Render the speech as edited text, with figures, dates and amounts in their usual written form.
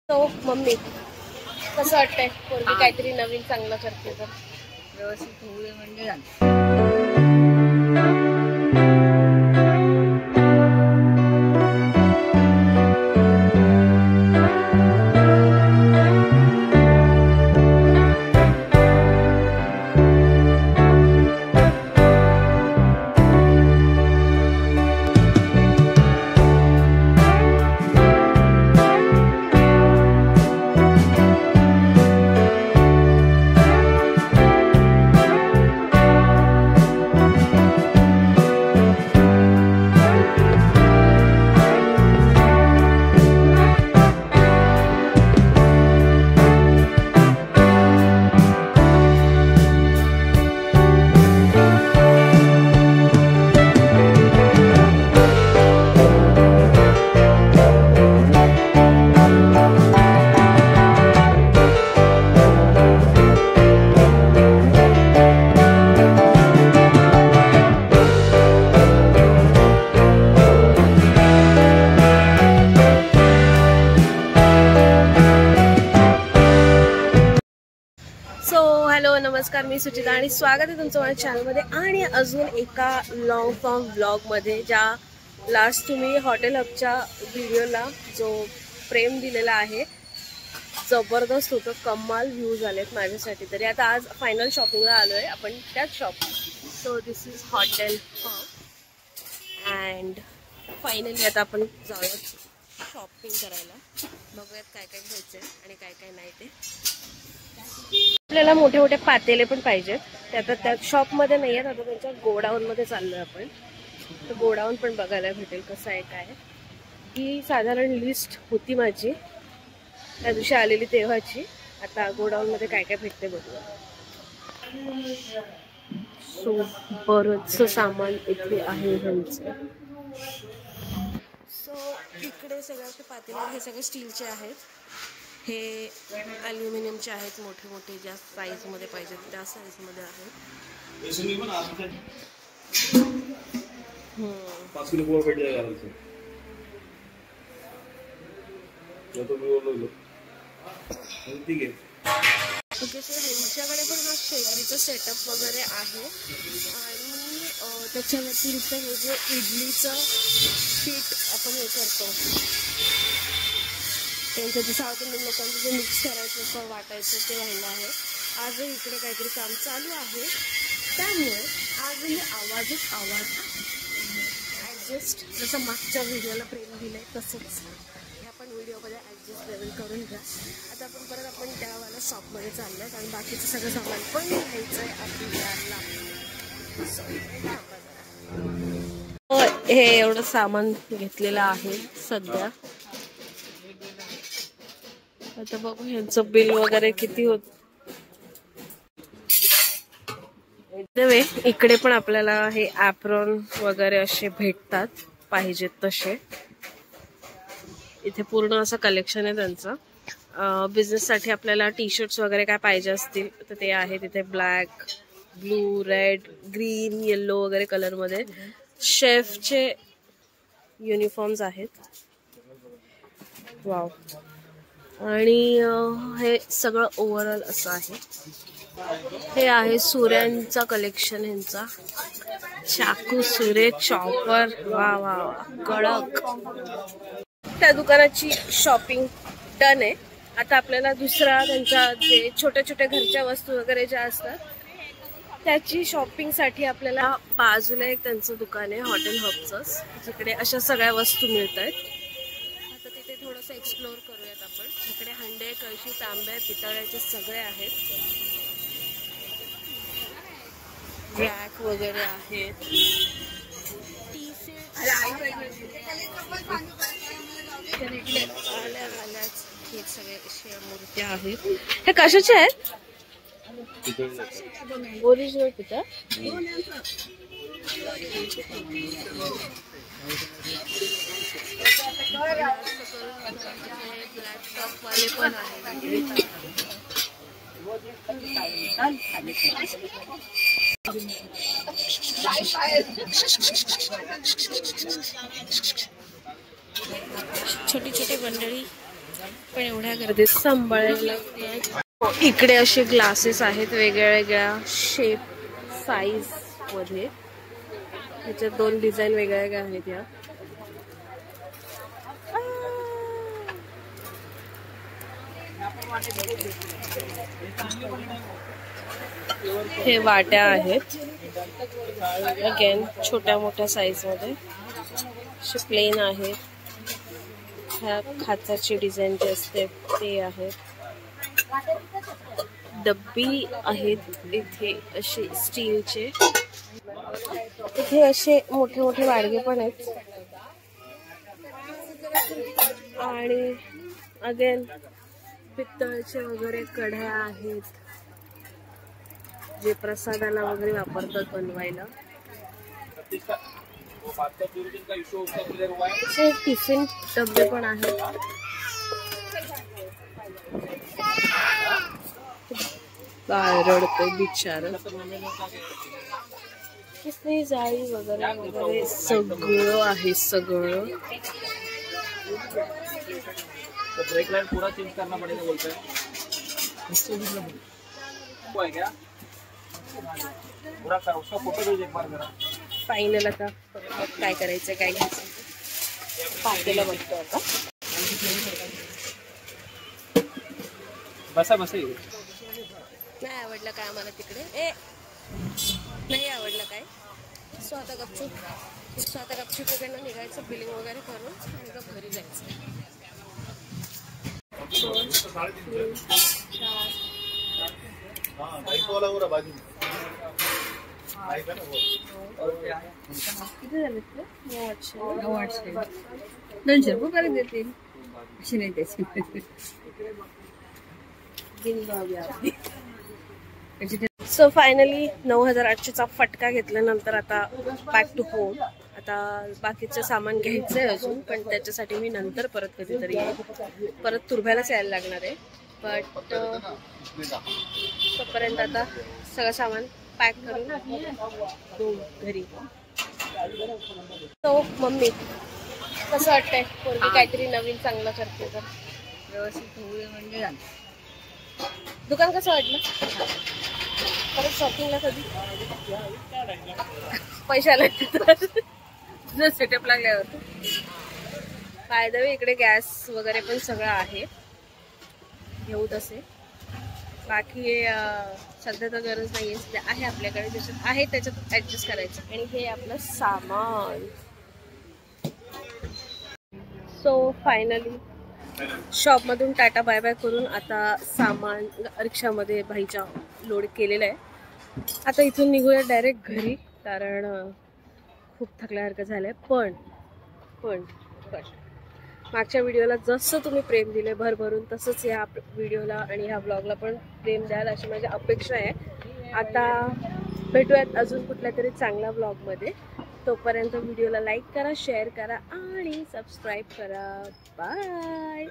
तो मम्मी कसं वाटतंय पोरगी काहीतरी नवीन चांगलं करते तर व्यवस्थित होऊ दे म्हणजे झालं. हॅलो नमस्कार, मी सुचिता आणि स्वागत आहे तुमचं माझ्या चॅनलमध्ये आणि अजून एका लॉंग फॉर्म व्लॉगमध्ये. ज्या लास्ट तुम्ही हॉटेल हबच्या व्हिडिओला जो प्रेम दिलेला आहे जबरदस्त होतं, कमाल व्ह्यूज आलेत माझ्यासाठी तरी. आता आज फायनल शॉपिंगला आलो आहे आपण त्याच shop. So this is hotel hub and finally आता आपण जाऊया शॉपिंग करायला. बघूयात काय काय घ्यायचं आहे आणि काय काय नाही ते. आपल्याला मोठे मोठे पातेले पण पाहिजेत. ते आता त्या शॉपमध्ये नाही आहेत, आता त्यांच्या गोडाऊनमध्ये चाललोय आपण. तर गोडाऊन पण बघायला भेटेल कसं आहे काय. ही साधारण लिस्ट होती माझी त्या दिवशी आलेली तेव्हाची. आता गोडाऊनमध्ये काय काय भेटते बघूया. सो बरंचसं सामान इथे आहे ह्यांचं. सो इकडे सगळे पातेले हे सगळे स्टीलचे आहेत. हे ॲल्युमिनियमचे आहेत, मोठे मोठे ज्या साईजमध्ये पाहिजेत त्या साईजमध्ये आहेत. 5 किलो पोहा भेट जाएगा आराम से. तो मी बोललो ठीक आहे. ओके, सो ह्यांच्याकडे पण हा शेगडीचा सेटअप वगैरे आहे आणि त्याच्या व्यतिरिक्त हे जे इडलीचं पीठ आपण हे करतो त्यांचं जे साऊथ इंडियन लोकांचं जे मिक्स करायचं वाटायचं ते व्हायला आहे. आजही इकडे काहीतरी काम चालू आहे, त्यामुळे आजही आवाजच आवाज. ॲडजस्ट जसं मागच्या व्हिडिओला प्रेम दिलं आहे तसंच हे आपण व्हिडिओमध्ये ॲडजस्ट लेवल करून घ्या. आता आपण परत त्यावाला शॉपमध्ये चाललो आहे आणि बाकीचं सगळं सामान पण घ्यायचं आहे आपल्याला. हे एवढं सामान घेतलेलं आहे सध्या. आता बघू ह्यांचं बिल वगैरे किती होत. इकडे पण आपल्याला हे ॲप्रॉन वगैरे असे भेटतात पाहिजेत तसे. इथे पूर्ण असं कलेक्शन आहे त्यांचं. बिझनेससाठी आपल्याला टी शर्ट्स वगैरे काय पाहिजे असतील तर ते आहे तिथे. Black, blue, red, green, yellow वगैरे कलरमध्ये शेफचे युनिफॉर्म्स आहेत. वाव. आणि हे सगळं ओव्हरऑल असं आहे. हे आहे सुऱ्यांचा कलेक्शन ह्यांचा. चाकू, सुरे, चॉपर, वा वा वा कडक. त्या दुकानाची शॉपिंग डन आहे. आता आपल्याला दुसरा त्यांच्या जे छोट्या छोट्या घरच्या वस्तू वगैरे ज्या असतात त्याची शॉपिंगसाठी आपल्याला बाजूला एक त्यांचं दुकान आहे हॉटेल हबचंच, जिकडे अशा सगळ्या वस्तू मिळत आहेत. आता तिथे थोडंसं एक्सप्लोअर करूयात आपण. इकडे हंडे, कळशी, तांबे, पितळ्याचे सगळे आहेत. रॅक वगैरे आहेत. हे सगळे अशा मूर्त्या आहेत. हे कशाचे आहेत? ओरिजिनल पितळ. लॅपटॉप वाले पण आहेत. छोटी छोटी मंडळी पण एवढ्या गर्दीत सांभाळायला लागते. इकडे असे ग्लासेस आहेत वेगळ्या वेगळ्या शेप साईज मध्ये. ह्याच्यात 2 डिझाईन वेगळ्या वेगळ्या आहेत या. हे वाट्या आहेत अगेन छोट्या मोठ्या साईज मध्ये. असे प्लेन आहेत. ह्या खाचाची डिझाईन जे असते ते आहेत. डब्बी आहेत इथे असे स्टीलचे. इथे असे मोठे मोठे वाडगे पण आहेत. आणि अगेन पितळचे वगैरे कढया आहेत जे प्रसादाला वगैरे वापरतात बनवायला. असे टिफिन डबे पण आहेत. काय रडतोय बिचार. किसनी जाळी वगैरे वगैरे सगळं आहे सगळं. ब्रेक लाइट पूरा चेंज करना पड़ेगा बोलते हैं. वो है क्या पूरा का उसका फोटो भेज एक बार जरा. फायनल आता काय करायचं काय घ्यायचं पातेला बघतो आता. बसा बसा. नाही आवडलं काय आम्हाला तिकडे. नाही आवडलं काय. स्वतः गपचूप वगैरे निघायचं बिलिंग वगैरे करून आणि गप घरी जायचं. 2, 3, 4. किती झाले ते? 900 200 रुपये परत देतील. अशी नाही त्याची. सो फायनली 9800चा फटका घेतल्यानंतर आता बॅक टू होम. आता बाकीचं सामान घ्यायचंय अजून पण त्याच्यासाठी मी नंतर परत कधीतरी येईल. परत तुर्भ्यालाच यायला लागणार आहे. बट तोपर्यंत आता सगळं सामान पॅक करून घरी. तो मम्मी कसं वाटतंय पोरगी काहीतरी नवीन चांगलं करते तर. व्यवस्थित होऊ दे म्हणजे झालं. दुकान कसं वाटलं. परत शॉपिंगला कधी पैसे आले जर सेटअप लागल्यावर. बाय द वे इकडे गॅस वगैरे पण सगळं आहे. घेऊ तसे. बाकी सध्या तर गरज नाही आहे. सध्या आहे आपल्याकडे ज्याच्यात आहे त्याच्यात ऍडजस्ट करायचं. आणि हे आपलं सामान. सो फायनली शॉपमधून टाटा बाय बाय करून आता सामान रिक्षामध्ये भाईच्या लोड केलेलं आहे. आता इथून निघूया डायरेक्ट घरी कारण खूप थकल्यासारखं झालंय. पण मागच्या व्हिडिओला जसं तुम्ही प्रेम दिले भरभरून तसंच या व्हिडिओला आणि ह्या ब्लॉगला पण प्रेम द्याल अशी माझी अपेक्षा आहे. आता भेटूयात अजून कुठल्या तरी चांगल्या ब्लॉगमध्ये. तोपर्यंत व्हिडिओला लाईक करा, शेअर करा आणि सबस्क्राईब करा. बाय.